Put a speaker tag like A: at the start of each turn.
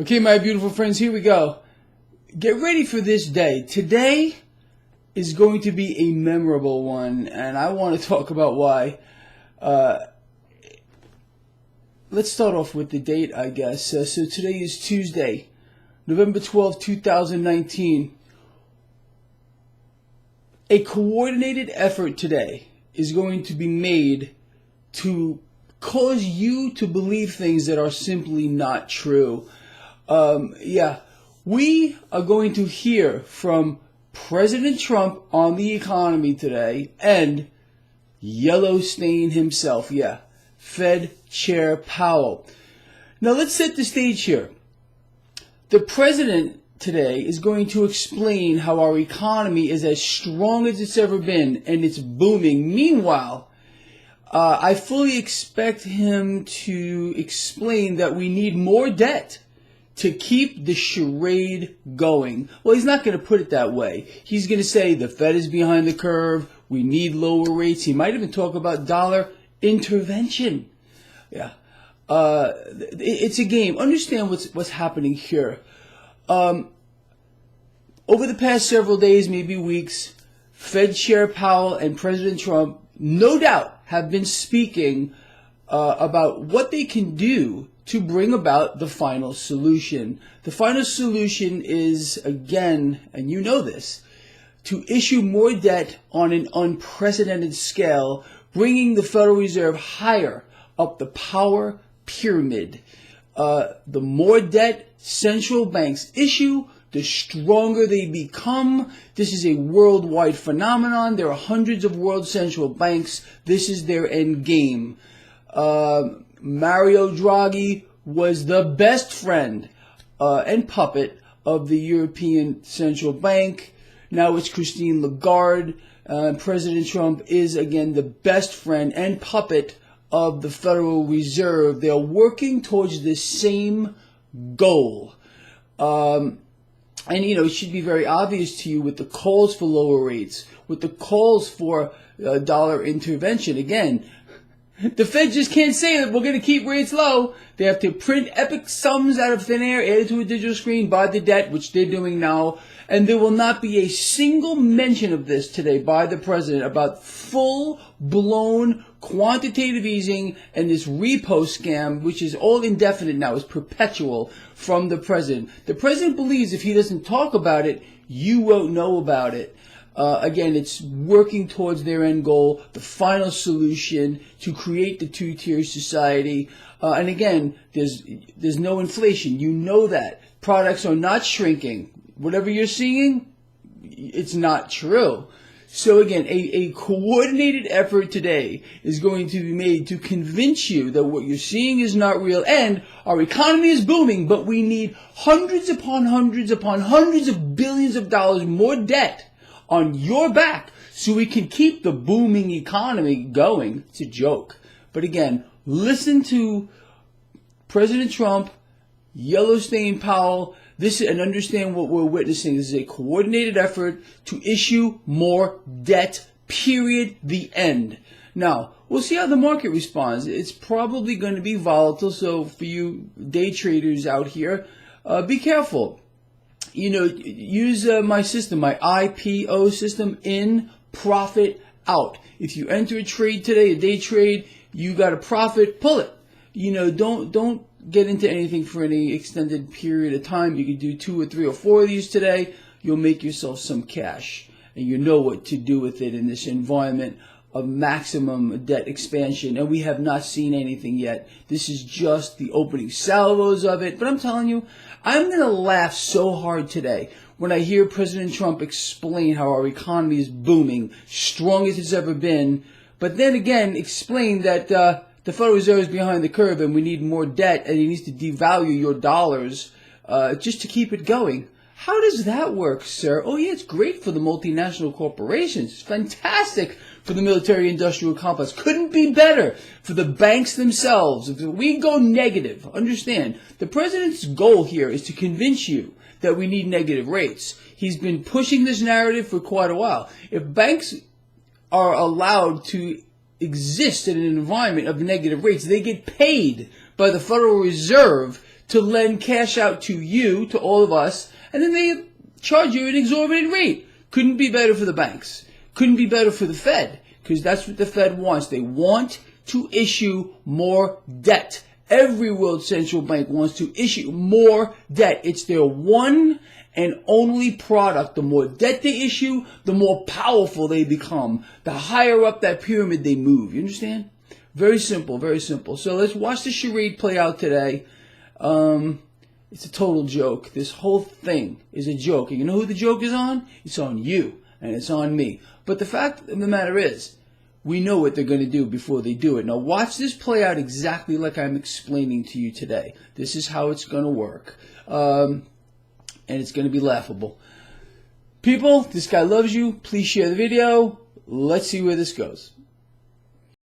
A: Okay, my beautiful friends, here we go. Get ready for this day. Today is going to be a memorable one, and I want to talk about why. Let's start off with the date, I guess. So today is Tuesday, November 12th, 2019. A coordinated effort today is going to be made to cause you to believe things that are simply not true. We are going to hear from President Trump on the economy today and Yellowstain himself, Fed Chair Powell. Now let's set the stage here. The president today is going to explain how our economy is as strong as it's ever been and it's booming. Meanwhile, I fully expect him to explain that we need more debt to keep the charade going. Well, he's not going to put it that way. He's going to say the Fed is behind the curve, we need lower rates. He might even talk about dollar intervention. It's a game. Understand what's happening here. Over the past several days, maybe weeks, Fed Chair Powell and President Trump, no doubt, have been speaking about what they can do to bring about the final solution. The final solution is, again, and you know this, to issue more debt on an unprecedented scale, bringing the Federal Reserve higher up the power pyramid. The more debt central banks issue, the stronger they become. This is a worldwide phenomenon. There are hundreds of world central banks. This is their end game. Mario Draghi was the best friend and puppet of the European Central Bank. Now it's Christine Lagarde. President Trump is, again, the best friend and puppet of the Federal Reserve. They're working towards the same goal. And, it should be very obvious to you with the calls for lower rates, with the calls for dollar intervention. Again, the Fed just can't say that we're going to keep rates low. They have to print epic sums out of thin air, add it to a digital screen, buy the debt, which they're doing now. And there will not be a single mention of this today by the president about full-blown quantitative easing and this repo scam, which is all indefinite now, is perpetual from the president. The president believes if he doesn't talk about it, you won't know about it. Again, it's working towards their end goal, the final solution to create the two-tier society. And again, there's no inflation. You know that. Products are not shrinking. Whatever you're seeing, it's not true. So again, a coordinated effort today is going to be made to convince you that what you're seeing is not real and our economy is booming, but we need hundreds upon hundreds upon hundreds of billions of dollars more debt on your back so we can keep the booming economy going. It's a joke. But again, listen to President Trump, Yellowstain Powell, and understand what we're witnessing. This is a coordinated effort to issue more debt, period, the end. Now, we'll see how the market responds. It's probably going to be volatile, so for you day traders out here, be careful. Use my system, my IPO system, in, profit, out. If you enter a trade today, a day trade, you got a profit, pull it. Don't get into anything for any extended period of time. You could do 2 or 3 or 4 of these today. You'll make yourself some cash, and you know what to do with it in this environment of maximum debt expansion, and we have not seen anything yet. This is just the opening salvos of it. But I'm telling you, I'm going to laugh so hard today when I hear President Trump explain how our economy is booming, strong as it's ever been, but then again explain that the Federal Reserve is behind the curve and we need more debt and he needs to devalue your dollars just to keep it going. How does that work, sir? Oh, yeah, it's great for the multinational corporations. It's fantastic for the military-industrial complex. Couldn't be better for the banks themselves. If we go negative, understand, the president's goal here is to convince you that we need negative rates. He's been pushing this narrative for quite a while. If banks are allowed to exist in an environment of negative rates, they get paid by the Federal Reserve to lend cash out to you, to all of us, and then they charge you an exorbitant rate. Couldn't be better for the banks. Couldn't be better for the Fed, because that's what the Fed wants. They want to issue more debt. Every world central bank wants to issue more debt. It's their one and only product. The more debt they issue, the more powerful they become. The higher up that pyramid they move. You understand? Very simple, very simple. So let's watch the charade play out today. It's a total joke. This whole thing is a joke. And you know who the joke is on? It's on you, and it's on me. But the fact of the matter is, we know what they're going to do before they do it. Now watch this play out exactly like I'm explaining to you today. This is how it's going to work. And it's going to be laughable. People, this guy loves you. Please share the video. Let's see where this goes.